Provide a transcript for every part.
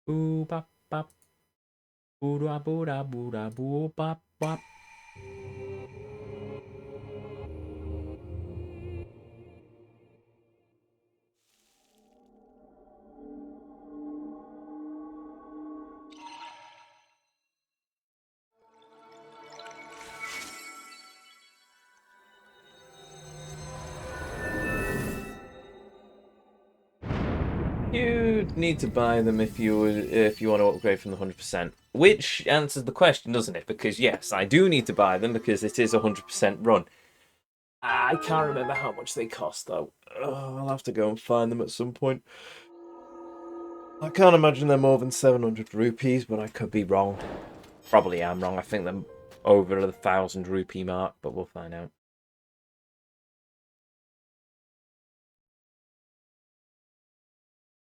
Boo bop bop. Boo da boo da boo da boo bop bop. You need to buy them if you want to upgrade from the 100%, which answers the question, doesn't it? Because yes, I do need to buy them because it is a 100% run. I can't remember how much they cost though. I'll have to go and find them at some point. I can't imagine they're more than 700 rupees, but I could be wrong. Probably am wrong. I think they're over the 1,000 rupee mark, but we'll find out.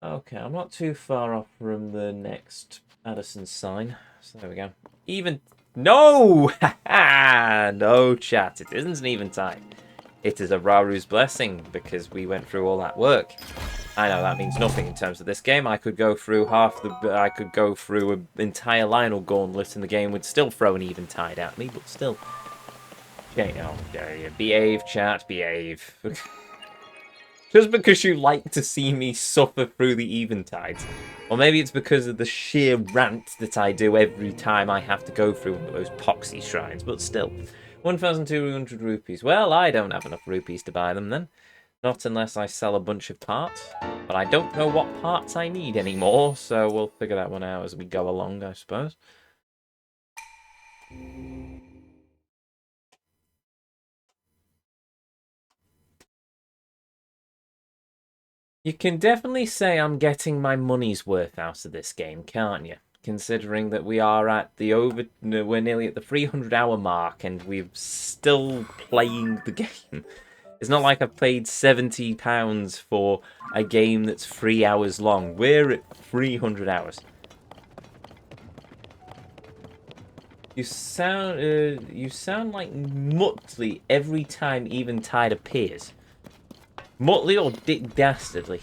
Okay, I'm not too far off from the next Addison sign. So there we go. Even... No! No, chat. It isn't an even time. It is a Raru's blessing, because we went through all that work. I know that means nothing in terms of this game. I could go through I could go through an entire Lionel gauntlet and the game would still throw an eventide at me, but still. Okay, oh, behave, chat, behave. Just because you like to see me suffer through the eventides. Or maybe it's because of the sheer rant that I do every time I have to go through those poxy shrines, but still. 1,200 rupees. Well, I don't have enough rupees to buy them then. Not unless I sell a bunch of parts. But I don't know what parts I need anymore, so we'll figure that one out as we go along, I suppose. You can definitely say I'm getting my money's worth out of this game, can't you? Considering that we are at the we're nearly at the 300-hour mark and we're still playing the game. It's not like I've paid £70 for a game that's 3 hours long. We're at 300 hours. You sound like Muttley every time Eventide appears. Muttley or Dick Dastardly?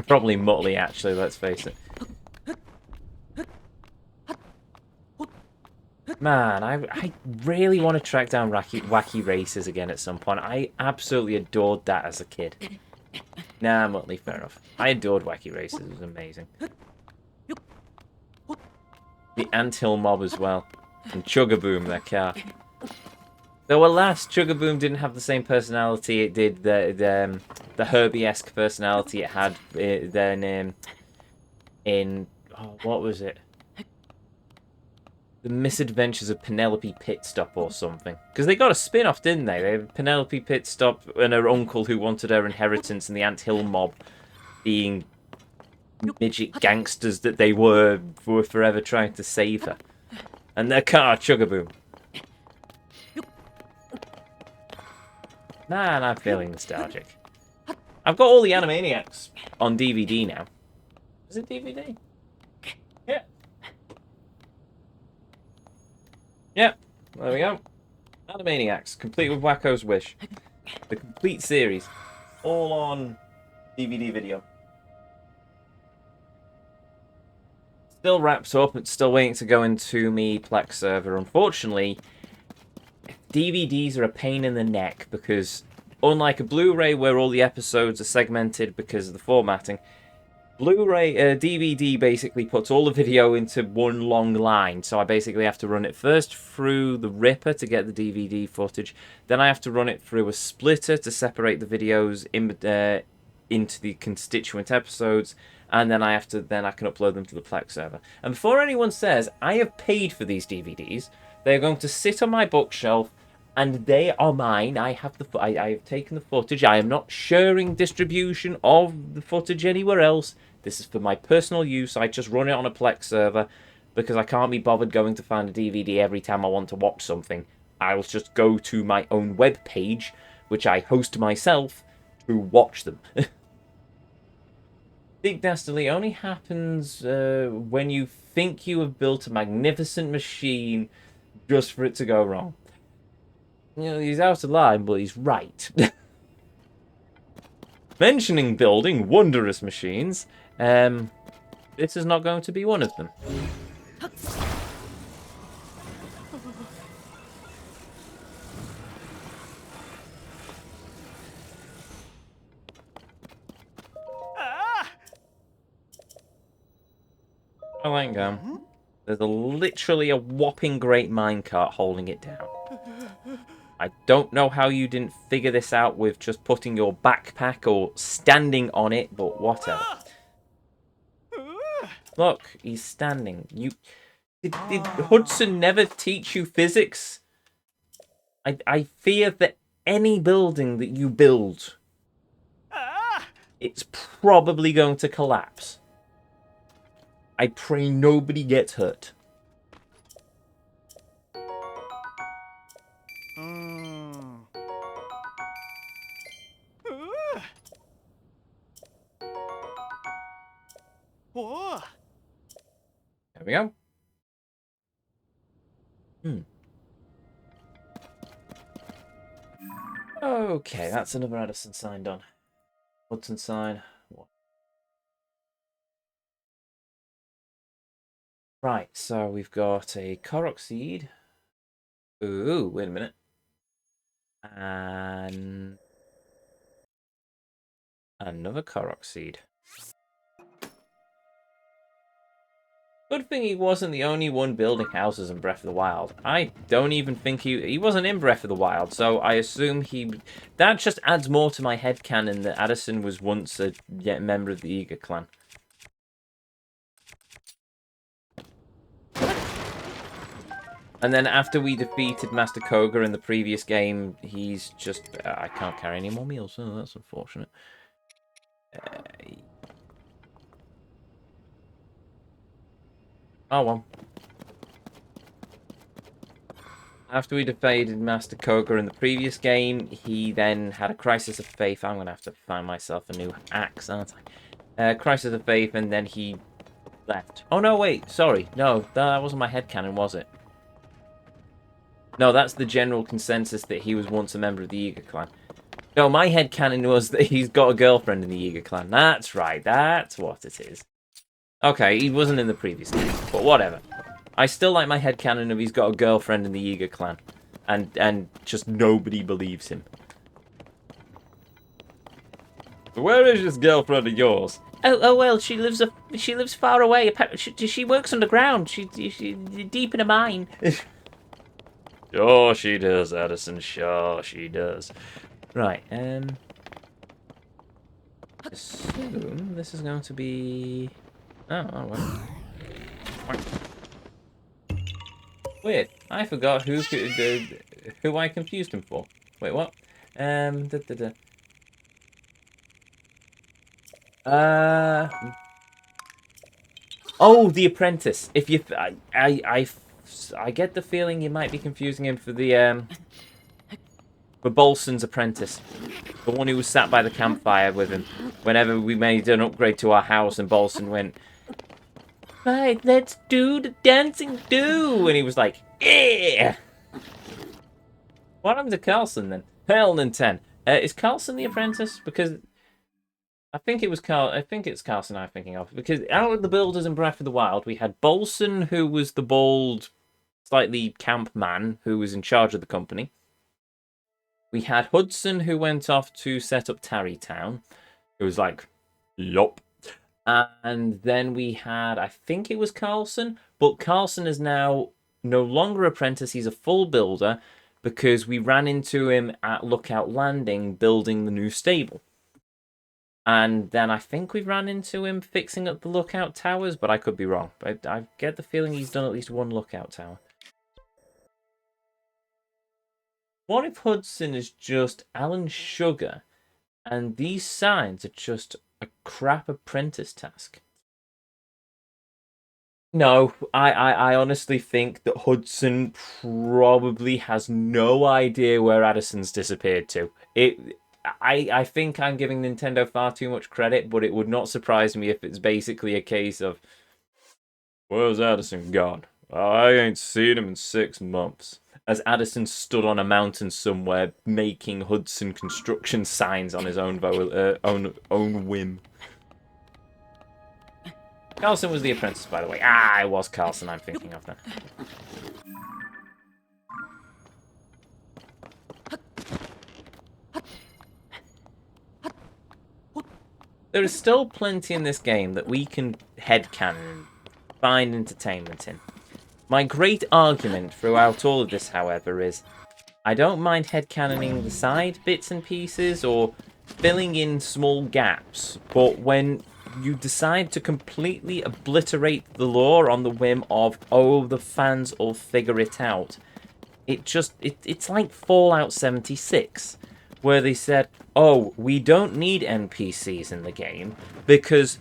Probably Muttley, actually, let's face it. Man, I really want to track down wacky races again at some point. I absolutely adored that as a kid. Nah, Muttley, fair enough. I adored wacky races, it was amazing. The Anthill mob as well. And Chugaboom, their car. Though alas, Chugaboom didn't have the same personality it did, the Herbie-esque personality it had then in oh, what was it? The Misadventures of Penelope Pitstop or something. Because they got a spin-off, didn't they? They had Penelope Pitstop and her uncle who wanted her inheritance, and the Anthill mob being midget gangsters that they were forever trying to save her. And their car, Chugaboom. Man, I'm feeling nostalgic. I've got all the Animaniacs on DVD now. Is it DVD? Yeah. Yeah, there we go. Animaniacs, complete with Wacko's Wish. The complete series. All on DVD video. Still wraps up. It's still waiting to go into me Plex server. Unfortunately, DVDs are a pain in the neck because unlike a Blu-ray where all the episodes are segmented because of the formatting, Blu-ray, DVD basically puts all the video into one long line, so I basically have to run it first through the ripper to get the DVD footage, then I have to run it through a splitter to separate the videos into the constituent episodes, and then I can upload them to the Plex server. And before anyone says, I have paid for these DVDs, they're going to sit on my bookshelf, and they are mine. I have taken the footage. I am not sharing distribution of the footage anywhere else. This is for my personal use. I just run it on a Plex server because I can't be bothered going to find a DVD every time I want to watch something. I'll just go to my own web page, which I host myself, to watch them. Big Dastardly only happens when you think you have built a magnificent machine just for it to go wrong. You know, he's out of line, but he's right. Mentioning building wondrous machines, this is not going to be one of them. Oh, hang on. There's literally a whopping great minecart holding it down. I don't know how you didn't figure this out with just putting your backpack or standing on it, but whatever. Look, he's standing. Did Hudson never teach you physics? I fear that any building that you build, it's probably going to collapse. I pray nobody gets hurt. There we go. Okay, that's another Addison sign done. Hudson sign. Right, so we've got a Korok seed. Ooh, wait a minute. And another Korok seed. Good thing he wasn't the only one building houses in Breath of the Wild. I don't even think he wasn't in Breath of the Wild, so I assume that just adds more to my headcanon that Addison was once a member of the Eager clan. And then after we defeated Master Koga in the previous game, he's just... I can't carry any more meals, so that's unfortunate. Oh well. After we defeated Master Koga in the previous game, he then had a crisis of faith. I'm going to have to find myself a new axe, aren't I? Crisis of faith, and then he left. Oh, no, wait. Sorry. No, that wasn't my headcanon, was it? No, that's the general consensus that he was once a member of the Eager clan. No, my headcanon was that he's got a girlfriend in the Eager clan. That's right. That's what it is. Okay, he wasn't in the previous game, but whatever. I still like my headcanon of he's got a girlfriend in the Eager clan. And just nobody believes him. Where is this girlfriend of yours? Oh well, she lives far away. She works underground. She's deep in a mine. Sure she does, Addison. Sure she does. Right, assume this is going to be... Oh well. Weird. I forgot who I confused him for. Wait, what? Oh, the apprentice. If you, I get the feeling you might be confusing him for for Bolson's apprentice, the one who was sat by the campfire with him whenever we made an upgrade to our house, and Bolson went, "Right, let's do the dancing do," and he was like, "Yeah." What happened to Carlson then? Hell and 10. Is Carlson the apprentice? Because I think it was I think it's Carlson I'm thinking of. Because out of the builders in Breath of the Wild, we had Bolson, who was the bald, slightly camp man who was in charge of the company. We had Hudson, who went off to set up Tarrytown, who was like, yup. And then we had, I think it was Carlson, but Carlson is now no longer apprentice. He's a full builder because we ran into him at Lookout Landing building the new stable. And then I think we ran into him fixing up the lookout towers, but I could be wrong. I get the feeling he's done at least one lookout tower. What if Hudson is just Alan Sugar, and these signs are just a crap apprentice task? No, I honestly think that Hudson probably has no idea where Addison's disappeared to. I think I'm giving Nintendo far too much credit, but it would not surprise me if it's basically a case of, where's Addison gone? I ain't seen him in 6 months. as Addison stood on a mountain somewhere making Hudson construction signs on his own whim. Carlson was the apprentice, by the way. Ah, it was Carlson I'm thinking of then. There is still plenty in this game that we can headcanon and find entertainment in. My great argument throughout all of this, however, is I don't mind headcanoning the side bits and pieces or filling in small gaps, but when you decide to completely obliterate the lore on the whim of, oh, the fans will figure it out, it's like Fallout 76, where they said, oh, we don't need NPCs in the game because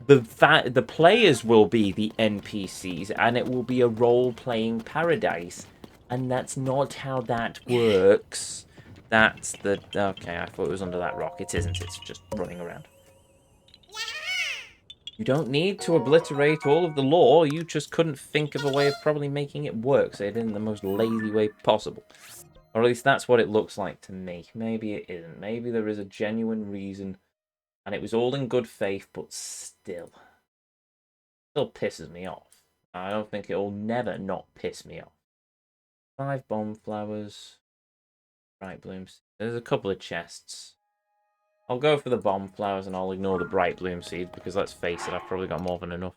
the players will be the NPCs and it will be a role-playing paradise. And that's not how that works. That's the... Okay, I thought it was under that rock. It isn't. It's just running around. You don't need to obliterate all of the lore. You just couldn't think of a way of probably making it work. So it in the most lazy way possible. Or at least that's what it looks like to me. Maybe it isn't. Maybe there is a genuine reason. And it was all in good faith, but still. Still pisses me off. I don't think it'll never not piss me off. 5 bomb flowers. Bright blooms. There's a couple of chests. I'll go for the bomb flowers and I'll ignore the bright bloom seed because let's face it, I've probably got more than enough.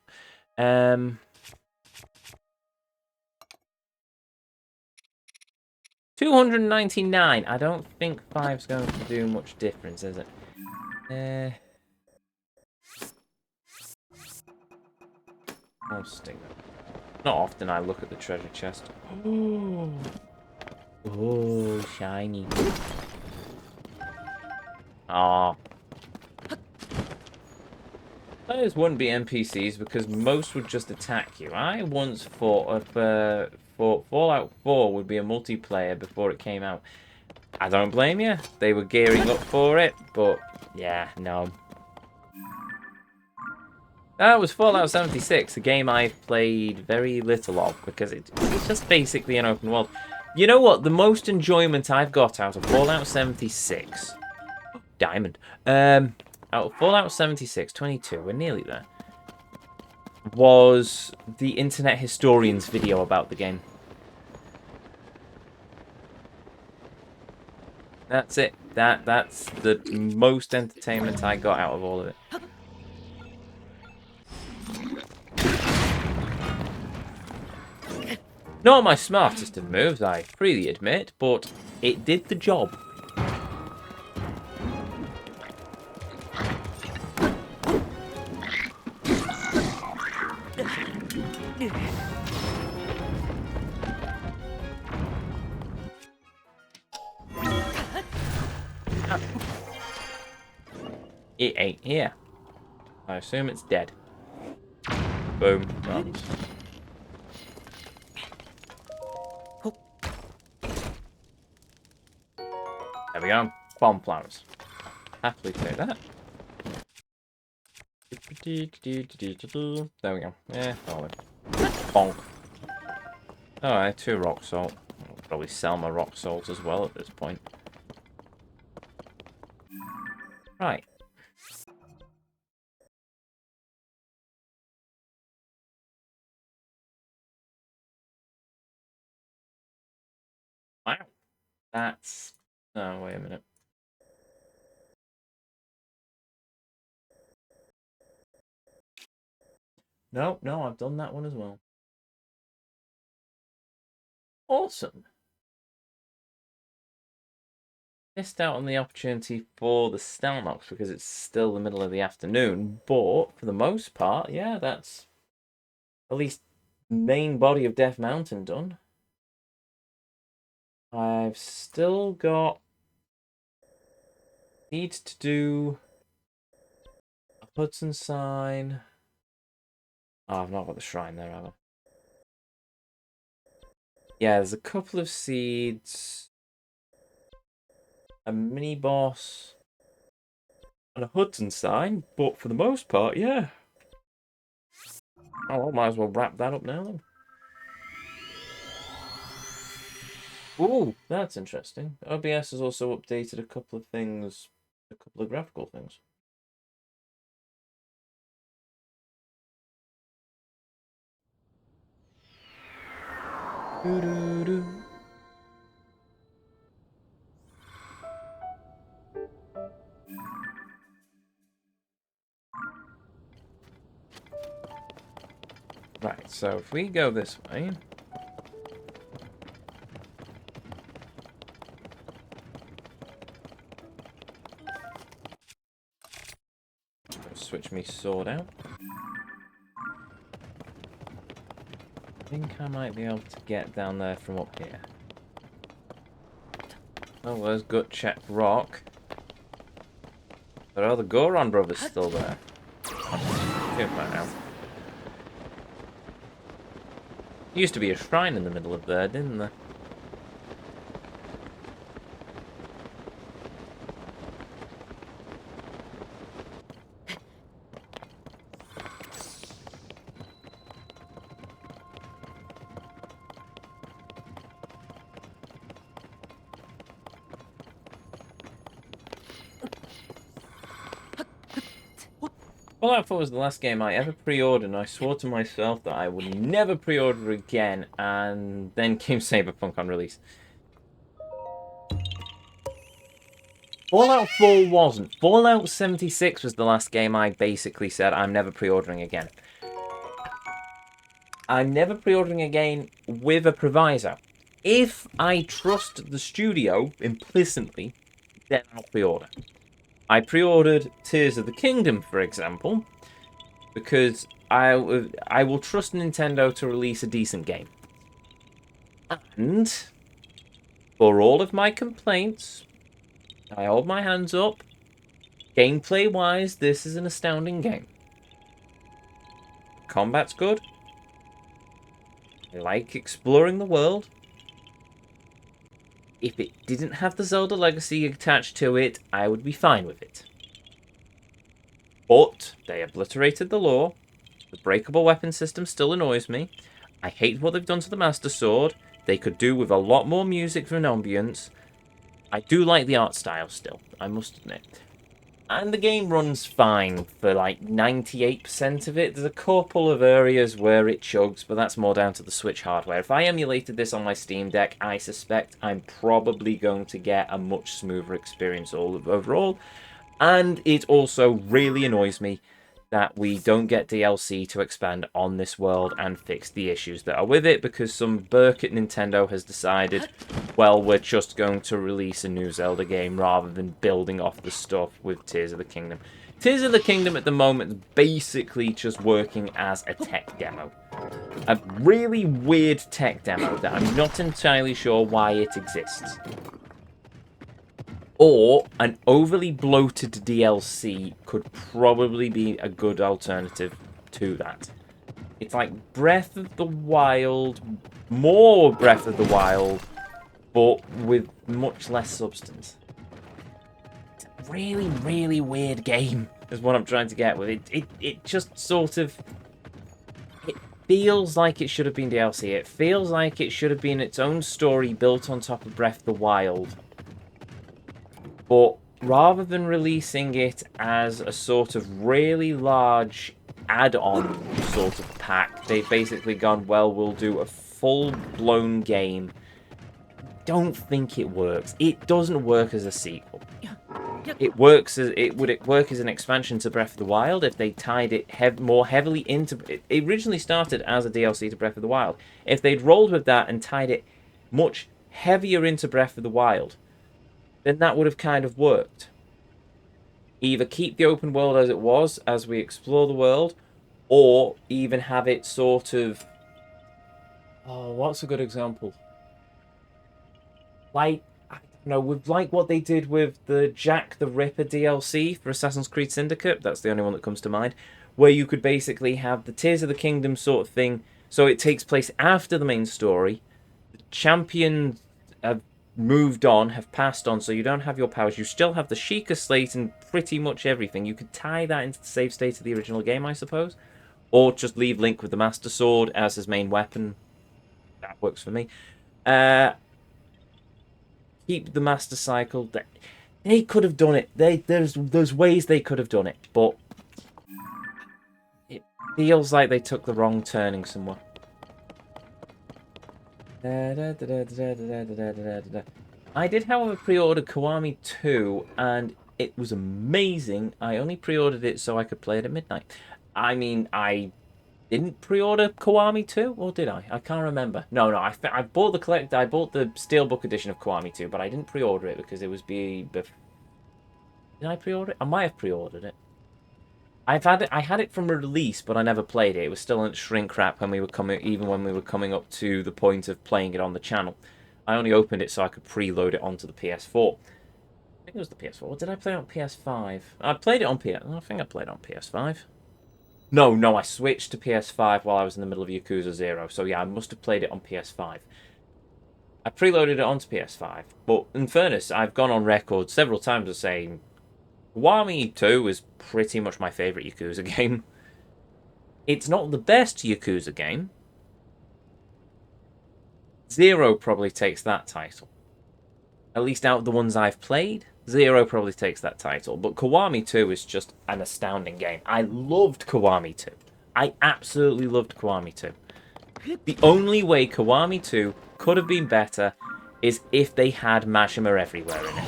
299. I don't think 5's going to do much difference, is it? I'll stick that. Not often I look at the treasure chest. Oh, shiny. Ah. Players wouldn't be NPCs because most would just attack you. I once thought Fallout 4 would be a multiplayer before it came out. I don't blame you. They were gearing up for it, but yeah, no. That was Fallout 76, a game I've played very little of because it's just basically an open world. You know what? The most enjoyment I've got out of Fallout 76... Diamond. Out of Fallout 76, 22, we're nearly there, was the Internet Historian's video about the game. That's it. That's the most entertainment I got out of all of it. Not my smartest of moves, I freely admit, but it did the job. It ain't here. I assume it's dead. Boom. Drops. There we go. Bomb flowers. Happily take that. There we go. Yeah, solid. Bonk. Alright, 2 rock salt. I'll probably sell my rock salt as well at this point. Right. Wow. That's... Oh, wait a minute. No, I've done that one as well. Awesome. Missed out on the opportunity for the Stalnox because it's still the middle of the afternoon, but for the most part, yeah, that's at least main body of Death Mountain done. I've still got... Need to do a Hudson sign. Oh, I've not got the shrine there, have I? Yeah, there's a couple of seeds, a mini boss, and a Hudson sign, but for the most part, yeah. Oh, well, might as well wrap that up now then. Ooh, that's interesting. OBS has also updated a couple of things, a couple of graphical things. Doo-doo-doo. Right, so if we go this way... Switch me sword out. I think I might be able to get down there from up here. Oh, there's Gut Check Rock. But are the Goron brothers still there? Can't find out. Used to be a shrine in the middle of there, didn't there? Fallout 4 was the last game I ever pre-ordered, and I swore to myself that I would never pre-order again, and then came Cyberpunk on release. Fallout 4 wasn't. Fallout 76 was the last game I basically said I'm never pre-ordering again. I'm never pre-ordering again with a proviso. If I trust the studio implicitly, then I'll pre-order. I pre-ordered Tears of the Kingdom, for example, because I will trust Nintendo to release a decent game. And for all of my complaints, I hold my hands up. Gameplay-wise, this is an astounding game. Combat's good. I like exploring the world. If it didn't have the Zelda legacy attached to it, I would be fine with it. But they obliterated the lore. The breakable weapon system still annoys me. I hate what they've done to the Master Sword. They could do with a lot more music for an ambience. I do like the art style still, I must admit. And the game runs fine for like 98% of it. There's a couple of areas where it chugs, but that's more down to the Switch hardware. If I emulated this on my Steam Deck, I suspect I'm probably going to get a much smoother experience overall. And it also really annoys me that we don't get DLC to expand on this world and fix the issues that are with it, because some Burke at Nintendo has decided, well, we're just going to release a new Zelda game rather than building off the stuff with Tears of the Kingdom. Tears of the Kingdom at the moment is basically just working as a tech demo. A really weird tech demo that I'm not entirely sure why it exists. Or an overly bloated DLC could probably be a good alternative to that. It's like Breath of the Wild, more Breath of the Wild, but with much less substance. It's a really, really weird game, is what I'm trying to get with it. It just sort of... It feels like it should have been DLC. It feels like it should have been its own story built on top of Breath of the Wild. But rather than releasing it as a sort of really large add-on sort of pack, they've basically gone, well, we'll do a full-blown game. Don't think it works. It doesn't work as a sequel. It works as would it work as an expansion to Breath of the Wild if they tied it more heavily into it. It originally started as a DLC to Breath of the Wild. If they'd rolled with that and tied it much heavier into Breath of the Wild, then that would have kind of worked. Either keep the open world as it was, as we explore the world, or even have it sort of... Oh, what's a good example? Like, I don't know, with like what they did with the Jack the Ripper DLC for Assassin's Creed Syndicate, that's the only one that comes to mind, where you could basically have the Tears of the Kingdom sort of thing, so it takes place after the main story. The champions have moved on, have passed on, so you don't have your powers. You still have the Sheikah Slate and pretty much everything. You could tie that into the save state of the original game, I suppose. Or just leave Link with the Master Sword as his main weapon. That works for me. keep the Master Cycle. They could have done it. There's ways they could have done it, but it feels like they took the wrong turning somewhere. I did, however, pre-order Kiwami 2, and it was amazing. I only pre-ordered it so I could play it at midnight. I mean, I didn't pre-order Kiwami 2, or did I? I can't remember. No, I bought I bought the Steelbook edition of Kiwami 2, but I didn't pre-order it because it was Did I pre-order it? I might have pre-ordered it. I had it from release, but I never played it. It was still in shrink wrap when we were even when we were coming up to the point of playing it on the channel. I only opened it so I could preload it onto the PS4. I think it was the PS4. Or did I play it on PS5? I played it on I think I played it on PS5. No, I switched to PS5 while I was in the middle of Yakuza 0. So yeah, I must have played it on PS5. I preloaded it onto PS5, but in fairness, I've gone on record several times as saying Kiwami 2 is pretty much my favourite Yakuza game. It's not the best Yakuza game. 0 probably takes that title. At least out of the ones I've played, 0 probably takes that title. But Kiwami 2 is just an astounding game. I loved Kiwami 2. I absolutely loved Kiwami 2. The only way Kiwami 2 could have been better is if they had Majima Everywhere in it.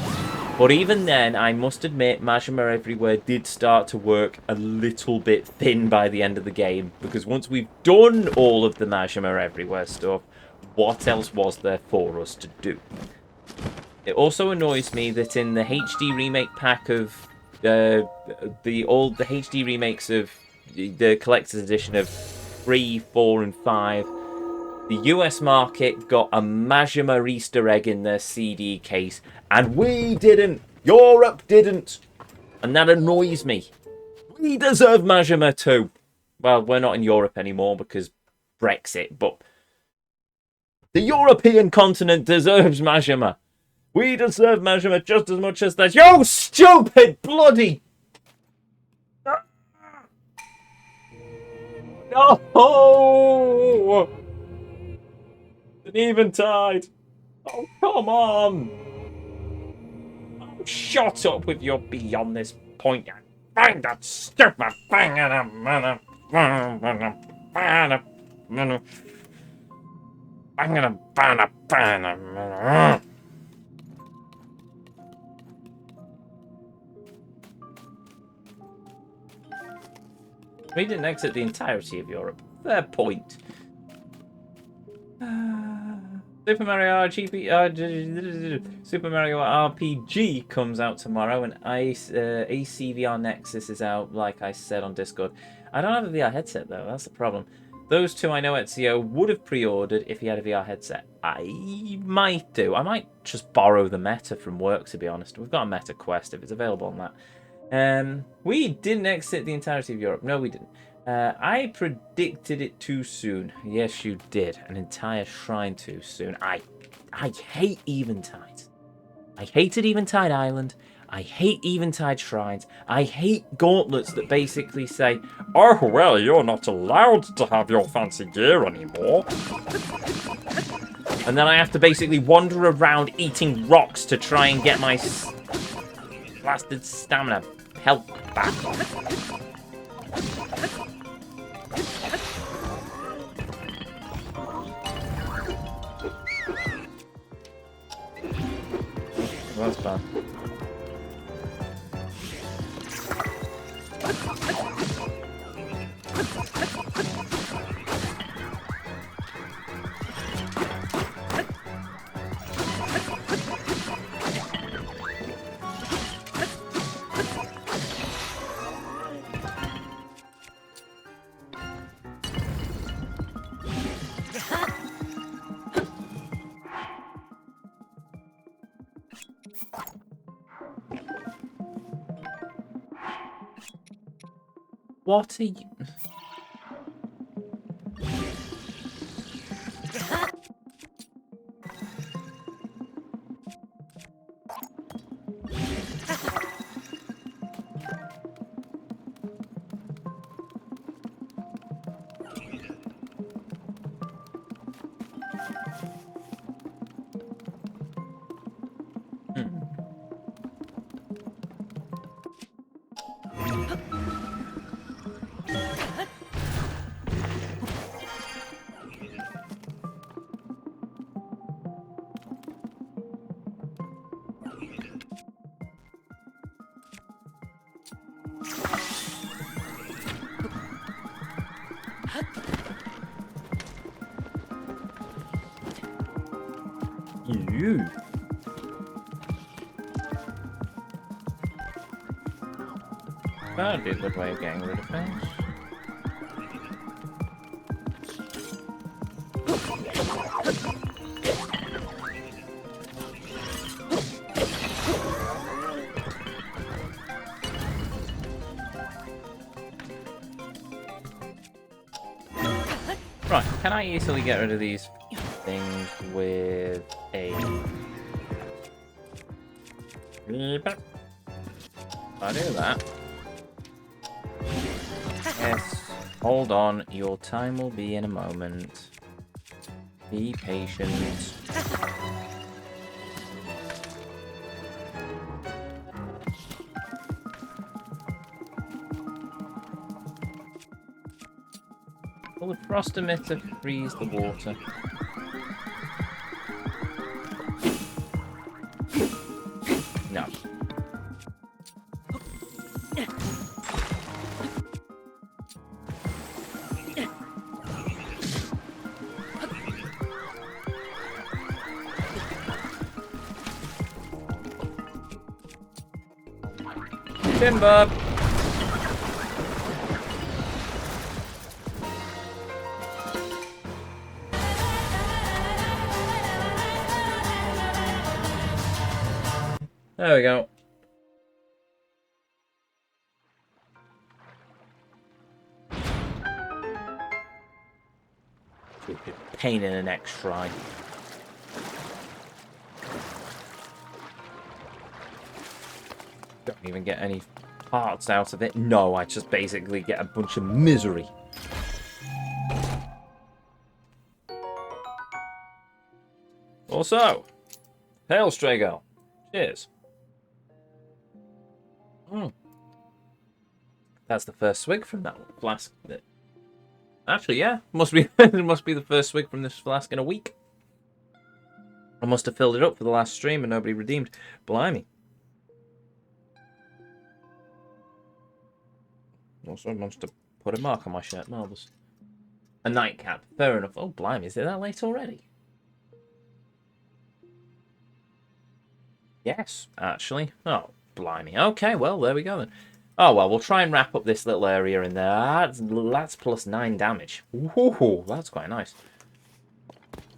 But even then, I must admit, Majima Everywhere did start to work a little bit thin by the end of the game. Because once we've done all of the Majima Everywhere stuff, what else was there for us to do? It also annoys me that in the HD remake pack of the HD remakes of the collector's edition of 3, 4, and 5, the US market got a Majima Easter egg in their CD case, and we didn't. Europe didn't. And that annoys me. We deserve Majima too. Well, we're not in Europe anymore because Brexit, but the European continent deserves Majima. We deserve Majima just as much as that. You stupid bloody... No! An eventide. Oh, come on. Oh, shut up with your beyond this point. Find that stupid thing in a minute. I'm gonna ban a. We didn't exit the entirety of Europe. Fair point. Super Mario RPG comes out tomorrow, and AC VR Nexus is out, like I said on Discord. I don't have a VR headset, though. That's the problem. Those two I know Ezio would have pre-ordered if he had a VR headset. I might do. I might just borrow the Meta from work, to be honest. We've got a Meta Quest if it's available on that. We didn't exit the entirety of Europe. No, we didn't. I predicted it too soon. Yes, you did. An entire shrine too soon. I hate Eventide. I hated Eventide Island. I hate Eventide shrines. I hate gauntlets that basically say, "Oh, well, you're not allowed to have your fancy gear anymore." And then I have to basically wander around eating rocks to try and get my blasted stamina health back. Well, that's bad. What are you... Ooh. That'd be a good way of getting rid of things. Right, can I easily get rid of these things with a... I do that. Yes, hold on, your time will be in a moment. Be patient. Will the frost emitter freeze the water? No. Timber! There we go. Stupid pain in the neck shrine. Don't even get any parts out of it. No, I just basically get a bunch of misery. Also, hail, stray girl. Cheers. That's the first swig from that flask. Actually, yeah, must be it must be the first swig from this flask in a week. I must have filled it up for the last stream and nobody redeemed. Blimey. Also, I must have put a mark on my shirt. Marvellous. A nightcap. Fair enough. Oh, blimey, is it that late already? Yes, actually. Oh, blimey. Okay, well, there we go then. Oh, well, we'll try and wrap up this little area in there. That's plus 9 damage. Ooh, that's quite nice.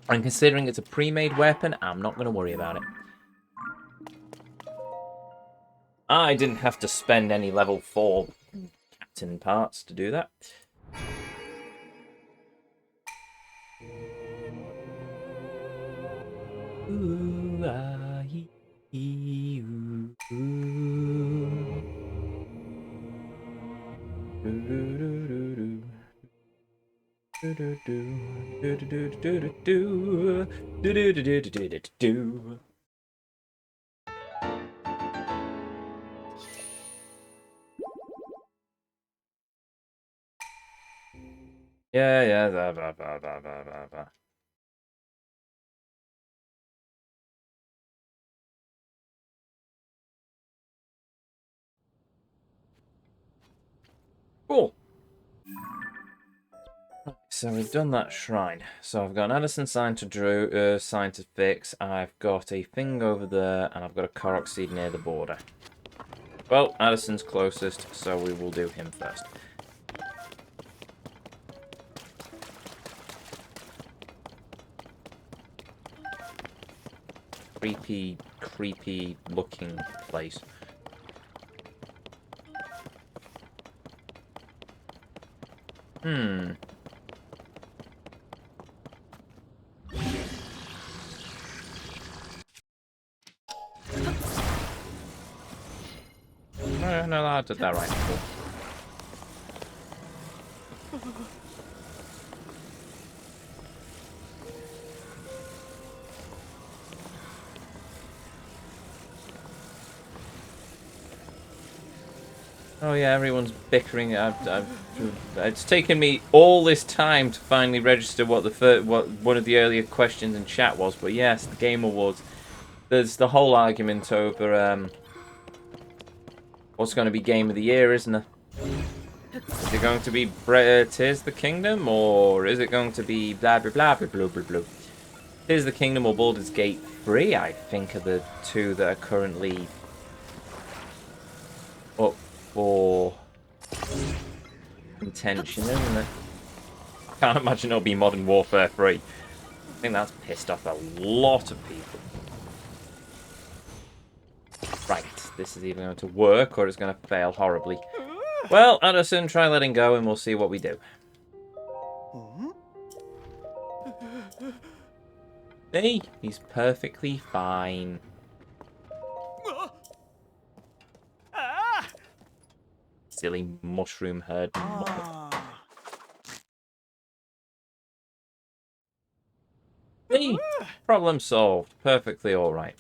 And considering it's a pre-made weapon, I'm not going to worry about it. I didn't have to spend any level 4 captain parts to do that. Ooh, ah, ee, ooh, ooh. Do, do, do, do, do. Do, do, do, do, do, do, do, do, do, do, do, do, do. Yeah, blah, blah, blah, blah, blah, blah, blah. Cool. So we've done that shrine. So I've got an Addison sign to sign to fix. I've got a thing over there, and I've got a Korok seed near the border. Well, Addison's closest, so we will do him first. Creepy looking place. No, I did that right. Cool. Oh yeah, everyone's bickering. It's taken me all this time to finally register what one of the earlier questions in chat was. But yes, the Game Awards. There's the whole argument over what's going to be Game of the Year, isn't there? Is it going to be Tears of the Kingdom, or is it going to be blah blah blah blah blah blah blah? Tears of the Kingdom or Baldur's Gate 3, I think, are the two that are currently up for contention, isn't it? I can't imagine it'll be Modern Warfare 3. I think that's pissed off a lot of people. Right, this is either going to work or it's going to fail horribly. Well, Addison, try letting go and we'll see what we do. Hey, he's perfectly fine. Silly mushroom herd. Hey, problem solved. Perfectly alright.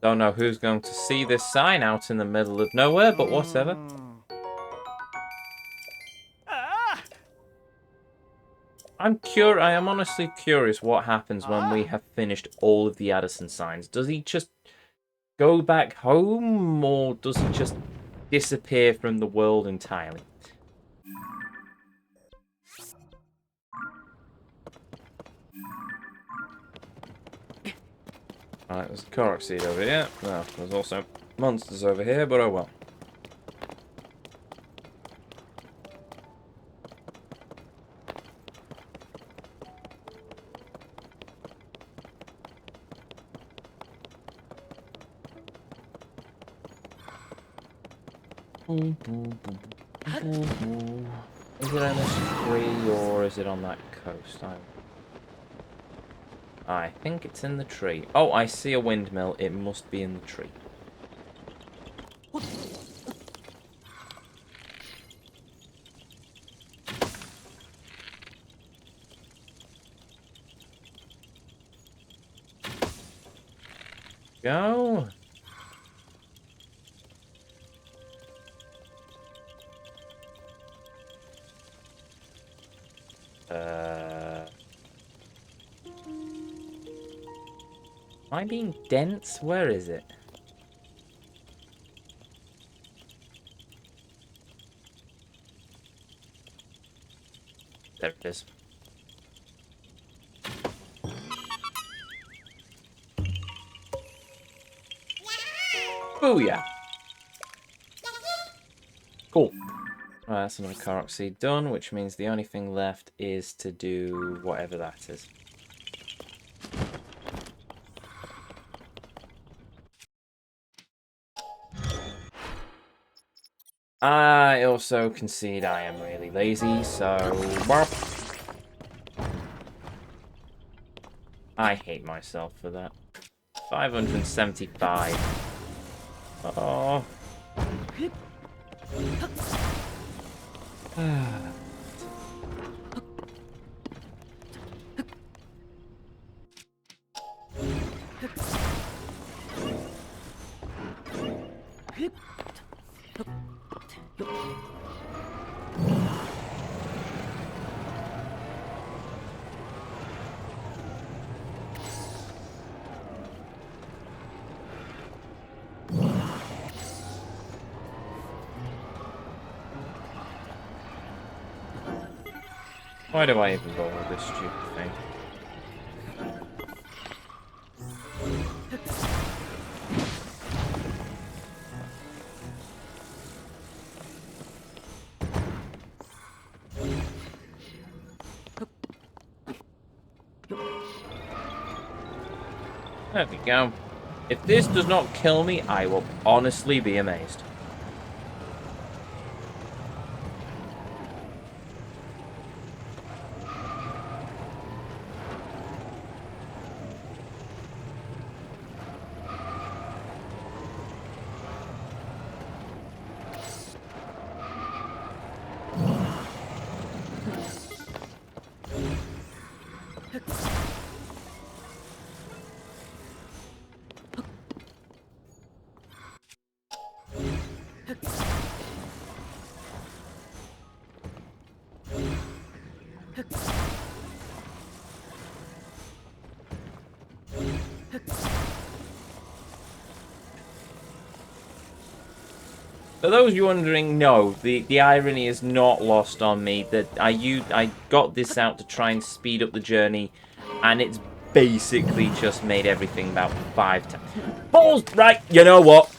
Don't know who's going to see this sign out in the middle of nowhere, but whatever. I am honestly curious what happens when we have finished all of the Addison signs. Does he just go back home, or does he just disappear from the world entirely? Alright, there's a Korok seed over here. Well, there's also monsters over here, but oh well. Is it on this tree or is it on that coast? I think it's in the tree. Oh, I see a windmill. It must be in the tree. Go. Am I being dense? Where is it? There it is. Booyah! Cool. Right, that's another Korok seed done, which means the only thing left is to do whatever that is. I also concede I am really lazy, so... I hate myself for that. 575. Oh. Why do I even bother with this stupid thing? There we go. If this does not kill me, I will honestly be amazed. For those of you wondering, no, the irony is not lost on me. That I got this out to try and speed up the journey, and it's basically just made everything about 5 times. Balls! Right, you know what?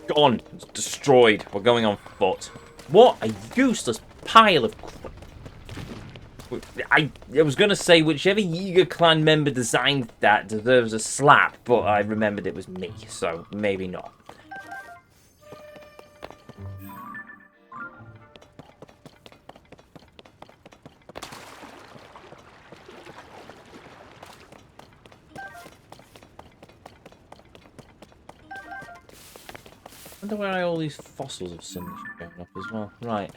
Gone. It's destroyed. We're going on foot. What a useless pile of crap. I was going to say whichever Yiga clan member designed that deserves a slap, but I remembered it was me, so maybe not. I wonder where all these fossils of sun are going up as well. Right.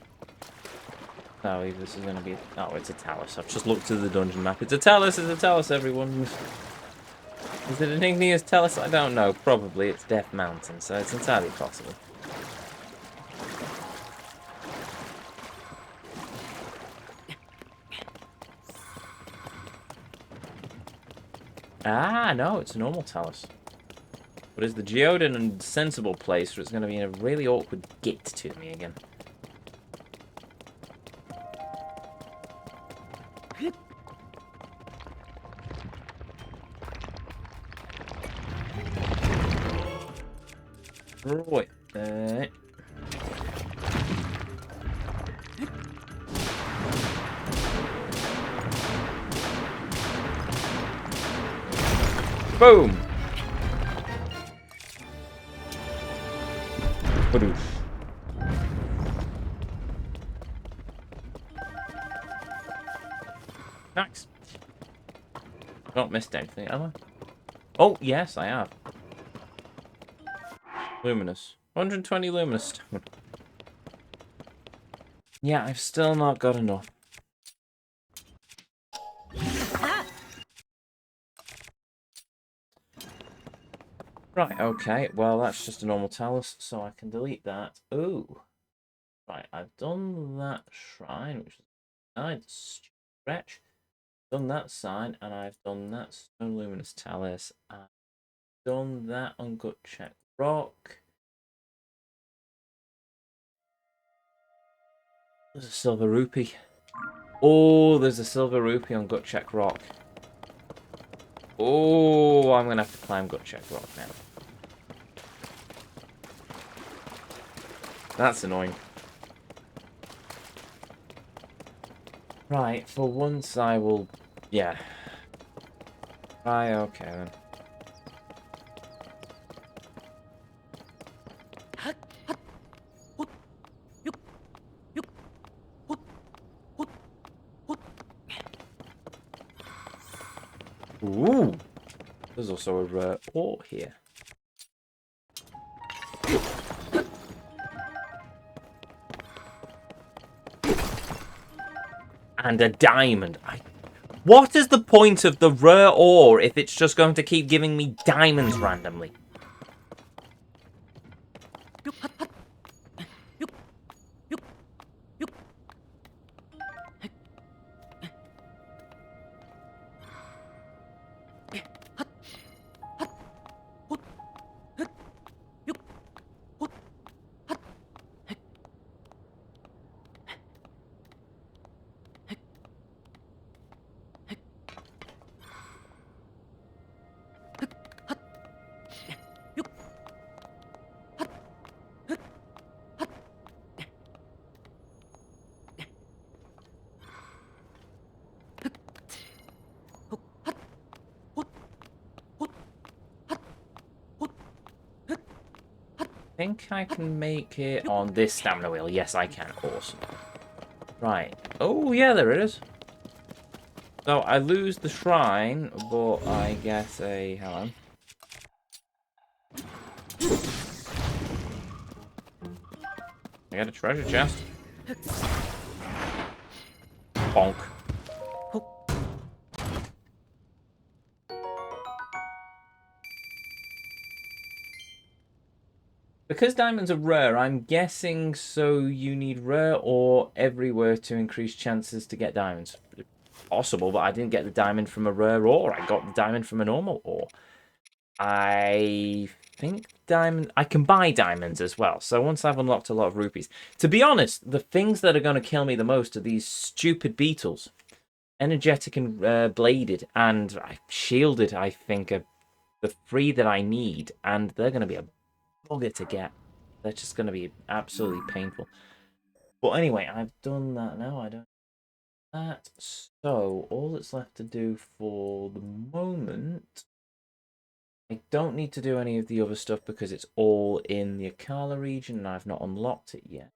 So this is going to be... Oh, it's a talus. I've just looked at the dungeon map. It's a talus, everyone. Is it an igneous talus? I don't know. Probably. It's Death Mountain, so it's entirely possible. Ah, no, it's a normal talus. But it's the Geoden and sensible place where it's going to be in a really awkward git to me again. Right. Boom! Badoosh. Nice. Not missed anything, have I? Oh, yes, I have. Luminous. 120 luminous stone. Yeah, I've still not got enough. Right, okay. Well, that's just a normal talus, so I can delete that. Ooh. Right, I've done that shrine, which is a stretch. Done that sign, and I've done that stone luminous talus. I've done that on gut check rock. There's a silver rupee. Oh, there's a silver rupee on gut check rock. Oh, I'm gonna have to climb gut check rock now. That's annoying. Right, for once I will... Yeah. Right, okay then. Ooh! There's also a rare ore here. And a diamond. What is the point of the rare ore if it's just going to keep giving me diamonds randomly? I think I can make it on this stamina wheel. Yes, I can. Awesome. Right. Oh, yeah, there it is. So I lose the shrine, but I get a... Hang on. I got a treasure chest. Bonk. Because diamonds are rare, I'm guessing so you need rare ore everywhere to increase chances to get diamonds. possible, but I didn't get the diamond from a rare ore. I got the diamond from a normal ore. I think diamond... I can buy diamonds as well. So once I've unlocked a lot of rupees... To be honest, the things that are going to kill me the most are these stupid beetles. Energetic and bladed. And shielded, I think, are the 3 that I need. And they're going to be a bugger to get. They're just going to be absolutely painful. But anyway, I've done that now. I don't... That. So, all that's left to do for the moment... I don't need to do any of the other stuff because it's all in the Akala region and I've not unlocked it yet.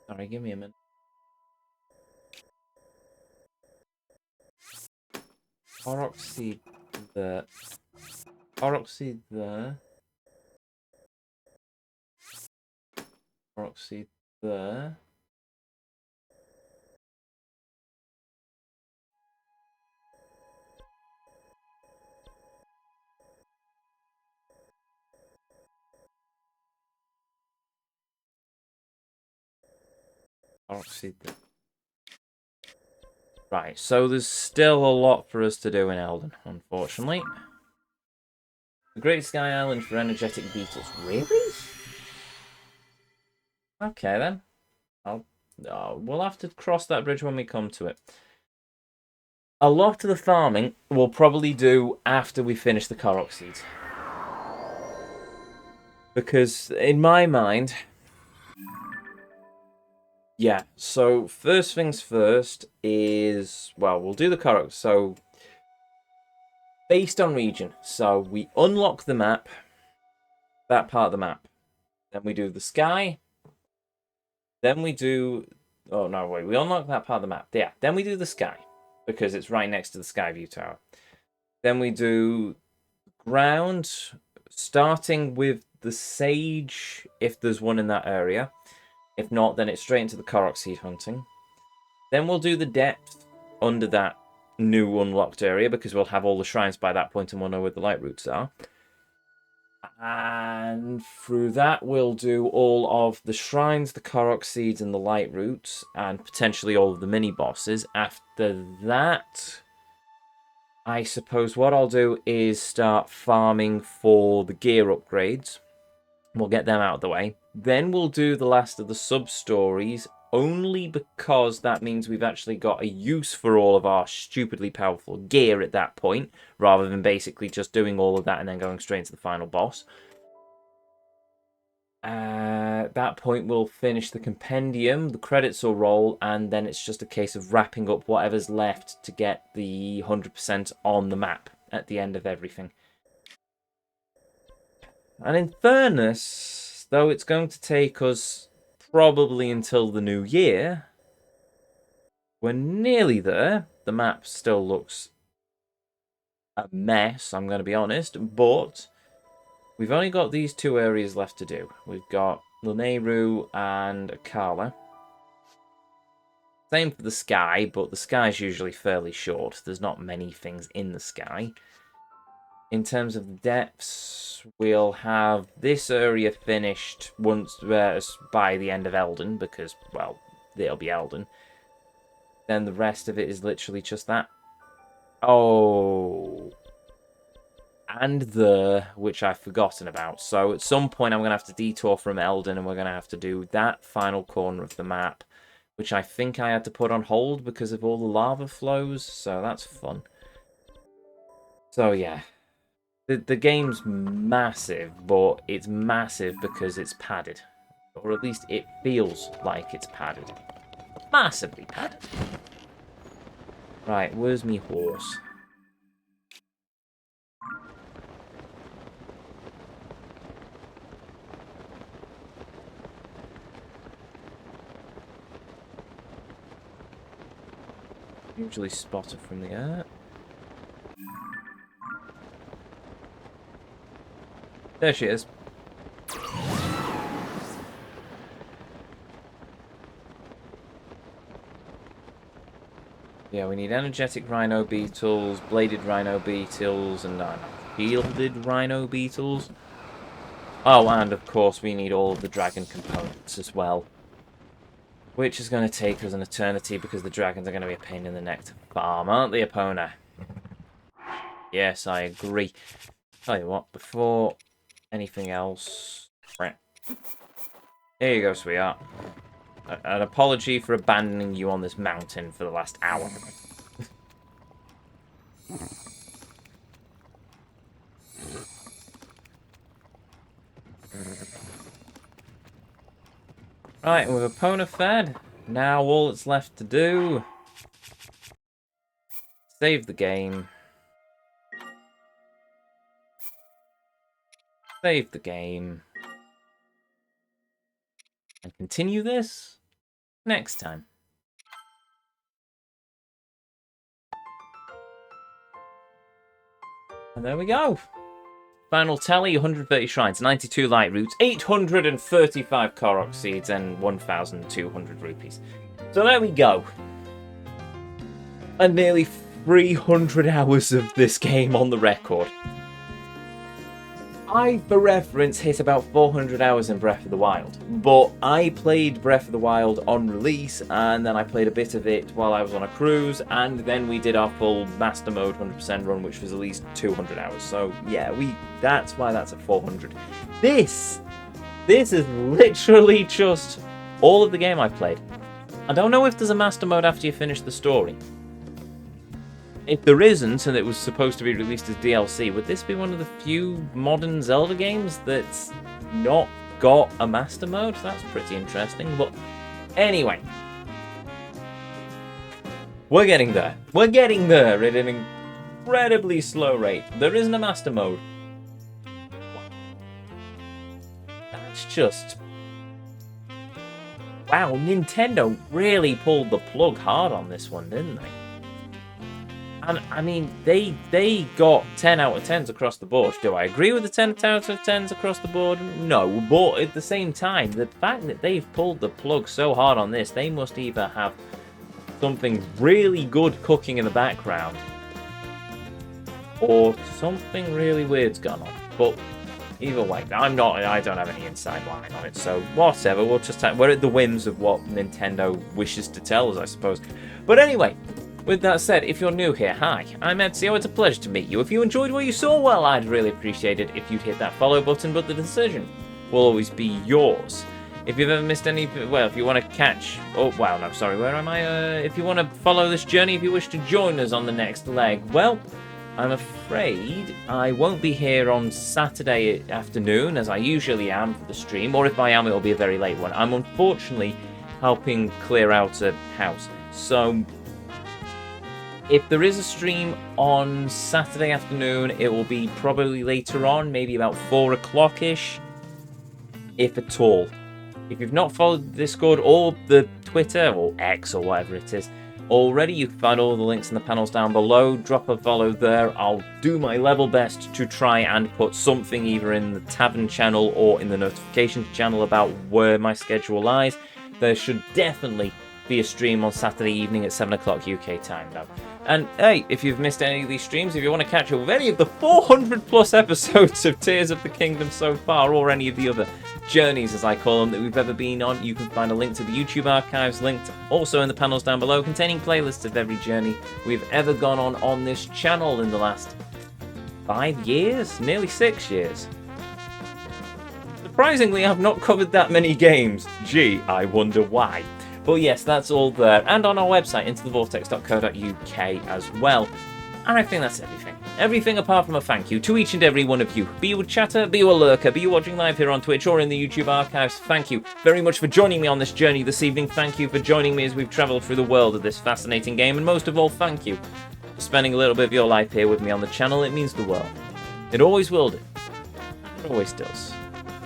Sorry, give me a minute. Korok seed there. Korok seed there. Korok seed there. Korok seed there. Right, so there's still a lot for us to do in Elden, unfortunately. The Great Sky Island for energetic beetles. Really? Okay then. We'll have to cross that bridge when we come to it. A lot of the farming we'll probably do after we finish the Korok seeds. Because in my mind... Yeah, so first things first is... Well, we'll do the Korok. So, based on region. So, we unlock the map. That part of the map. Then we do the sky. Then we do... Oh, no, wait. We unlock that part of the map. Yeah, then we do the sky. Because it's right next to the sky view tower. Then we do ground, starting with the sage, if there's one in that area. If not, then it's straight into the Korok seed hunting. Then we'll do the depth under that new unlocked area, because we'll have all the shrines by that point and we'll know where the light roots are. And through that, we'll do all of the shrines, the Korok seeds, and the light roots, and potentially all of the mini-bosses. After that... I suppose what I'll do is start farming for the gear upgrades. We'll get them out of the way. Then we'll do the last of the sub-stories, only because that means we've actually got a use for all of our stupidly powerful gear at that point, rather than basically just doing all of that and then going straight into the final boss. At that point, we'll finish the compendium, the credits will roll, and then it's just a case of wrapping up whatever's left to get the 100% on the map at the end of everything. And in fairness, though it's going to take us probably until the new year, we're nearly there. The map still looks a mess, I'm going to be honest, but we've only got these 2 areas left to do. We've got Lanayru and Akala. Same for the sky, but the sky's usually fairly short. There's not many things in the sky. In terms of the depths, we'll have this area finished once by the end of Elden, because, well, it'll be Elden. Then the rest of it is literally just that. Oh... And which I've forgotten about. So at some point I'm going to have to detour from Elden and we're going to have to do that final corner of the map, which I think I had to put on hold because of all the lava flows, so that's fun. So yeah, the game's massive, but it's massive because it's padded. Or at least it feels like it's padded. Massively padded. Right, where's me horse? Usually spotted from the air. There she is. Yeah, we need energetic rhino beetles, bladed rhino beetles, and shielded rhino beetles. Oh, and of course we need all of the dragon components as well. Which is going to take us an eternity because the dragons are going to be a pain in the neck to farm, aren't they, Epona? Yes, I agree. Tell you what, before anything else... Here you go, sweetheart. An apology for abandoning you on this mountain for the last hour. Right, with Epona fed, now all that's left to do... Save the game. Save the game. And continue this next time. And there we go. Final tally, 130 shrines, 92 light roots, 835 Korok seeds, and 1,200 rupees. So there we go. And nearly 300 hours of this game on the record. I, for reference, hit about 400 hours in Breath of the Wild, but I played Breath of the Wild on release, and then I played a bit of it while I was on a cruise, and then we did our full Master Mode 100% run, which was at least 200 hours. So yeah, that's why that's at 400. This is literally just all of the game I've played. I don't know if there's a Master Mode after you finish the story. If there isn't, and it was supposed to be released as DLC, would this be one of the few modern Zelda games that's not got a Master Mode? That's pretty interesting, but anyway. We're getting there. We're getting there at an incredibly slow rate. There isn't a Master Mode. That's just... Wow, Nintendo really pulled the plug hard on this one, didn't they? And I mean, they got 10 out of 10s across the board. Do I agree with the 10 out of 10s across the board? No, but at the same time, the fact that they've pulled the plug so hard on this, they must either have something really good cooking in the background, or something really weird's gone on. But either way, I don't have any inside line on it, so whatever. We're at the whims of what Nintendo wishes to tell us, I suppose. But anyway. With that said, if you're new here, hi, I'm Ezio, it's a pleasure to meet you. If you enjoyed what you saw, well, I'd really appreciate it if you'd hit that follow button, but the decision will always be yours. If you've ever missed any, well, if you want to catch, oh, wow, no, sorry, where am I? If you want to follow this journey, if you wish to join us on the next leg, well, I'm afraid I won't be here on Saturday afternoon, as I usually am for the stream, or if I am, it'll be a very late one. I'm unfortunately helping clear out a house, so... If there is a stream on Saturday afternoon, it will be probably later on, maybe about 4 o'clock-ish, if at all. If you've not followed the Discord or the Twitter, or X or whatever it is, already, you can find all the links in the panels down below. Drop a follow there. I'll do my level best to try and put something either in the Tavern channel or in the notifications channel about where my schedule lies. There should definitely be a stream on Saturday evening at 7 o'clock UK time, though. And hey, if you've missed any of these streams, if you want to catch up with any of the 400 plus episodes of Tears of the Kingdom so far, or any of the other journeys, as I call them, that we've ever been on, you can find a link to the YouTube archives, linked also in the panels down below, containing playlists of every journey we've ever gone on this channel in the last 5 years, nearly 6 years. Surprisingly, I've not covered that many games. Gee, I wonder why. But yes, that's all there, and on our website, intothevortex.co.uk as well. And I think that's everything. Everything apart from a thank you to each and every one of you. Be you a chatter, be you a lurker, be you watching live here on Twitch or in the YouTube archives, thank you very much for joining me on this journey this evening. Thank you for joining me as we've travelled through the world of this fascinating game, and most of all, thank you for spending a little bit of your life here with me on the channel. It means the world. It always will do. It always does.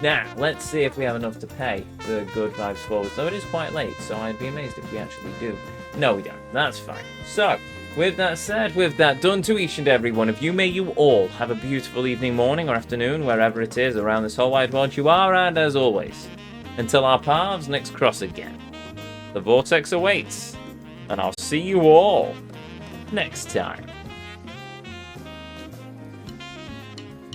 Now, let's see if we have enough to pay the good vibes forward. So it is quite late, so I'd be amazed if we actually do. No, we don't. That's fine. So, with that said, with that done to each and every one of you, may you all have a beautiful evening, morning, or afternoon, wherever it is around this whole wide world you are, and as always, until our paths next cross again, the Vortex awaits, and I'll see you all next time.